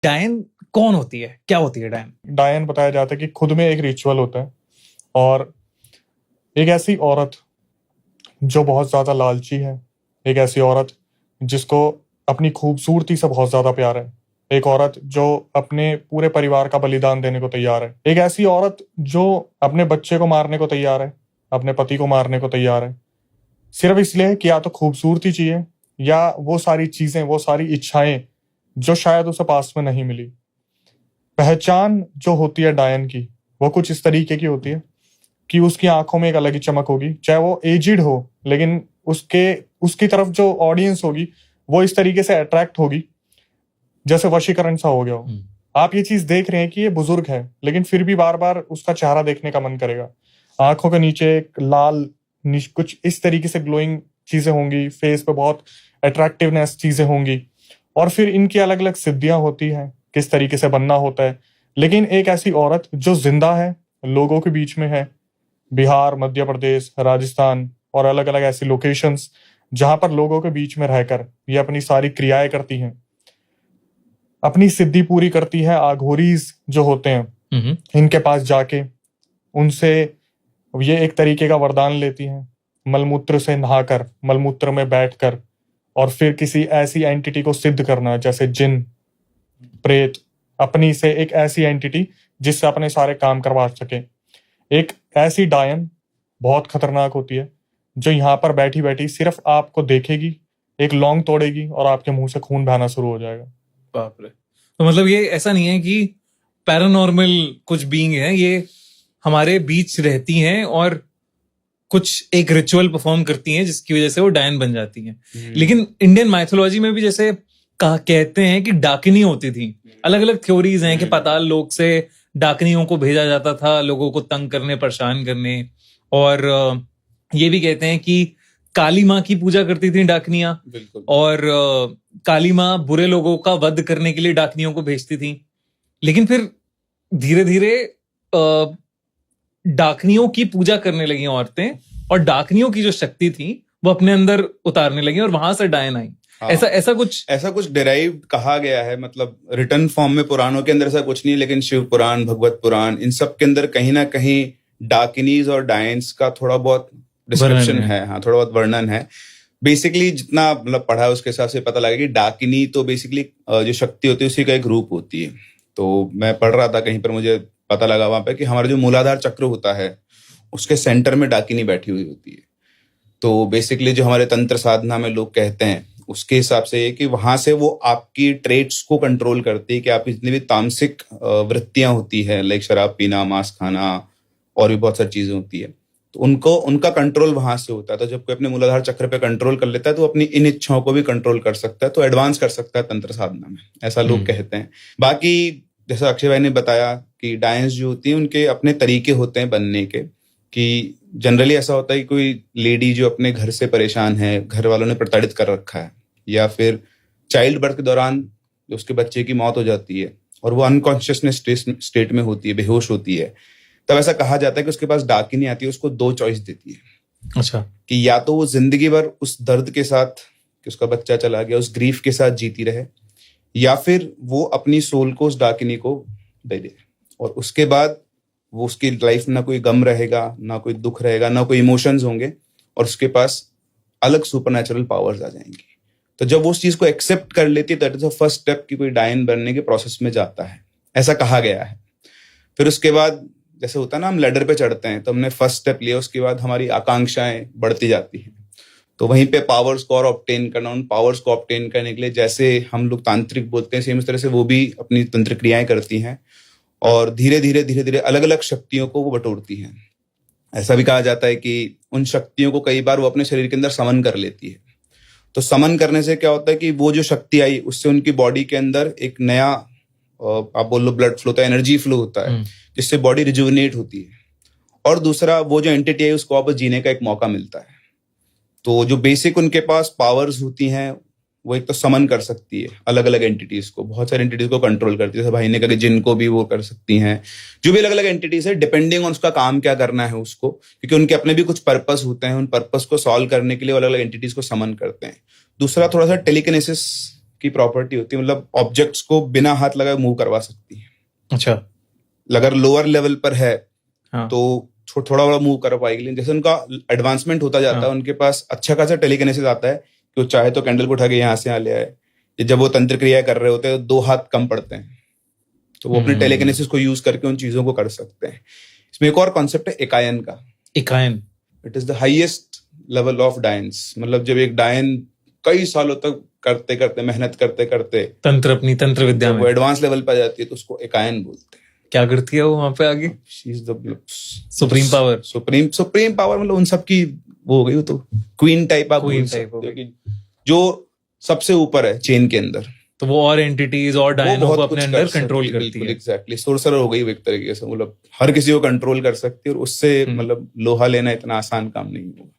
डायन कौन होती है, क्या होती है डायन? डायन बताया जाता है कि खुद में एक रिचुअल होता है और एक ऐसी औरत जो बहुत ज्यादा लालची है, एक ऐसी औरत जिसको अपनी खूबसूरती से बहुत ज्यादा प्यार है, एक औरत जो अपने पूरे परिवार का बलिदान देने को तैयार है, एक ऐसी औरत जो अपने बच्चे को मारने को तैयार है, अपने पति को मारने को तैयार है, सिर्फ इसलिए कि या तो खूबसूरती चाहिए या वो सारी चीजें, वो सारी इच्छाएं जो शायद उसे पास में नहीं मिली। पहचान जो होती है डायन की, वो कुछ इस तरीके की होती है कि उसकी आंखों में एक अलग ही चमक होगी, चाहे वो एजिड हो, लेकिन उसकी तरफ जो ऑडियंस होगी वो इस तरीके से अट्रैक्ट होगी जैसे वशीकरण सा हो गया हो। आप ये चीज देख रहे हैं कि ये बुजुर्ग है, लेकिन फिर भी बार बार उसका चेहरा देखने का मन करेगा। आंखों के नीचे एक लाल कुछ इस तरीके से ग्लोइंग चीजें होंगी, फेस पे बहुत अट्रैक्टिवनेस चीजें होंगी, और फिर इनकी अलग अलग सिद्धियां होती हैं, किस तरीके से बनना होता है। लेकिन एक ऐसी औरत जो जिंदा है, लोगों के बीच में है, बिहार, मध्य प्रदेश, राजस्थान और अलग अलग ऐसी लोकेशंस जहां पर लोगों के बीच में रहकर ये अपनी सारी क्रियाएं करती हैं, अपनी सिद्धि पूरी करती है। आघोरीज जो होते हैं, इनके पास जाके उनसे ये एक तरीके का वरदान लेती हैं, मलमूत्र से नहाकर, मलमूत्र में बैठकर, और फिर किसी ऐसी एंटिटी को सिद्ध करना, जैसे जिन, प्रेत, अपनी से एक ऐसी एंटिटी जिससे अपने सारे काम करवा सके। एक ऐसी डायन बहुत खतरनाक होती है जो यहाँ पर बैठी बैठी सिर्फ आपको देखेगी, एक लौंग तोड़ेगी और आपके मुंह से खून बहना शुरू हो जाएगा। बाप रे। तो मतलब ये ऐसा नहीं है कि पैरानॉर्मल कुछ बीइंग है, ये हमारे बीच रहती हैं और कुछ एक रिचुअल परफॉर्म करती हैं जिसकी वजह से वो डायन बन जाती हैं। लेकिन इंडियन माइथोलॉजी में भी जैसे कहते हैं कि डाकिनी होती थी, अलग अलग थ्योरीज हैं कि पाताल लोक से डाकनियों को भेजा जाता था लोगों को तंग करने, परेशान करने, और ये भी कहते हैं कि काली माँ की पूजा करती थी डाकनियां, और काली माँ बुरे लोगों का वध करने के लिए डाकनियों को भेजती थी। लेकिन फिर धीरे धीरे डाकनियों की पूजा करने लगी औरतें, और डाकनियों की जो शक्ति थी वो अपने अंदर उतारने लगी, और वहां से डायन आई। हाँ, ऐसा कुछ डिराइव कहा गया है, मतलब रिटर्न फॉर्म में पुराणों के अंदर ऐसा कुछ नहीं, लेकिन शिव पुराण, भगवत पुराण, इन सब के अंदर कहीं ना कहीं डाकिनीज और डायंस का थोड़ा बहुत डिस्क्रिप्शन है। हाँ, थोड़ा बहुत वर्णन है। बेसिकली जितना मतलब पढ़ा है उसके हिसाब से पता लगा कि डाकिनी तो बेसिकली जो शक्ति होती है उसी का एक रूप होती है। तो मैं पढ़ रहा था कहीं पर, मुझे पता लगा वहां पे कि हमारा जो मूलाधार चक्र होता है उसके सेंटर में डाकिनी बैठी हुई होती है। तो बेसिकली जो हमारे तंत्र साधना में लोग कहते हैं उसके हिसाब से ये कि वहां से वो आपकी ट्रेट्स को कंट्रोल करती है, कि आप जितनी भी तामसिक वृत्तियां होती है, लाइक शराब पीना, मांस खाना और भी बहुत सारी चीजें होती है, तो उनका कंट्रोल वहां से होता है। तो जब कोई अपने मूलाधार चक्र पे कंट्रोल कर लेता है तो अपनी इन इच्छाओं को भी कंट्रोल कर सकता है, तो एडवांस कर सकता है तंत्र साधना में, ऐसा लोग कहते हैं। बाकी जैसा अक्षय भाई ने बताया कि डायंस जो होती है उनके अपने तरीके होते हैं बनने के, कि जनरली ऐसा होता है कि कोई लेडी जो अपने घर से परेशान है, घर वालों ने प्रताड़ित कर रखा है, या फिर चाइल्ड बर्थ के दौरान जो उसके बच्चे की मौत हो जाती है और वो अनकॉन्शियसनेस स्टेट में होती है, बेहोश होती है, तब ऐसा कहा जाता है कि उसके पास डाकिनी आती है, उसको दो चॉइस देती है। अच्छा। कि या तो वो जिंदगी भर उस दर्द के साथ कि उसका बच्चा चला गया, उस ग्रीफ के साथ जीती रहे, या फिर वो अपनी सोल को उस डाकिनी को दे दे, और उसके बाद वो उसकी लाइफ में ना कोई गम रहेगा, ना कोई दुख रहेगा, ना कोई इमोशंस होंगे, और उसके पास अलग सुपरनैचुरल पावर्स आ जाएंगी। तो जब वो उस चीज को एक्सेप्ट कर लेती है, that is the first step कि कोई डायन बनने के प्रोसेस में जाता है, ऐसा कहा गया है। फिर उसके बाद जैसे होता है ना, हम लैडर पे चढ़ते हैं, तो हमने फर्स्ट स्टेप लिया, उसके बाद हमारी आकांक्षाएं बढ़ती जाती हैं, तो वहीं पे पावर्स को और ऑब्टेन करना, उन पावर्स को ऑब्टेन करने के लिए जैसे हम लोग तांत्रिक बोलते हैं, सेम इस तरह से वो भी अपनी तंत्र क्रियाएं करती हैं, और धीरे धीरे अलग अलग शक्तियों को वो बटोरती हैं। ऐसा भी कहा जाता है कि उन शक्तियों को कई बार वो अपने शरीर के अंदर समन कर लेती है। तो समन करने से क्या होता है कि वो जो शक्ति आई उससे उनकी बॉडी के अंदर एक नया, आप बोल लो ब्लड फ्लो होता है, एनर्जी फ्लो होता है, जिससे बॉडी रिजुविनेट होती है, और दूसरा वो जो एंटिटी है उसको वापस जीने का एक मौका मिलता है। तो जो बेसिक उनके पास पावर्स होती हैं, वो एक तो समन कर सकती है अलग अलग एंटिटीज को, बहुत सारी एंटिटीज को कंट्रोल करती है, जैसे भाई ने कहा कि जिनको भी वो कर सकती हैं, जो भी अलग अलग एंटिटीज है, डिपेंडिंग ऑन उसका काम क्या करना है उसको, क्योंकि उनके अपने भी कुछ पर्पस होते हैं, उन पर्पस को सॉल्व करने के लिए अलग अलग एंटिटीज को समन करते हैं। दूसरा थोड़ा सा टेलीकिनेसिस की प्रॉपर्टी होती है, मतलब ऑब्जेक्ट्स को बिना हाथ लगाए मूव करवा सकती है। अच्छा। अगर लोअर लेवल पर है हाँ। तो थोड़ा बड़ा मूव कर पाएगी, लेकिन जैसे उनका एडवांसमेंट होता जाता है, उनके पास अच्छा खासा टेलीकिनेसिस आता है कि वो चाहे तो कैंडल को उठा के यहाँ से यहाँ ले आए। जब वो तंत्र क्रिया कर रहे होते हैं 2 हाथ कम पड़ते हैं, तो वो अपने टेलीकिनेसिस को यूज करके उन चीजों को कर सकते हैं। इसमें एक और कॉन्सेप्ट है एकायन का। एकायन, it is the highest level of डायंस। मतलब जब एक डायन कई सालों तक करते करते मेहनत करते करते अपनी तंत्र विद्या में वो एडवांस लेवल पर जाती है तो उसको एकायन बोलते हैं। क्या करती है वो वहां पे आगे? She is the supreme power. Supreme power मतलब उन सब की वो हो गई, वो तो क्वीन टाइप आप बोल सकते हो कि जो सबसे ऊपर है चेन के अंदर। तो वो और एंटिटीज और डायनों को अपने अंदर कंट्रोल करती है। एग्जैक्टली, सोर्सरर हो गई वो एक तरीके से, मतलब हर किसी को कंट्रोल कर सकती है, और उससे मतलब लोहा लेना इतना आसान काम नहीं होगा।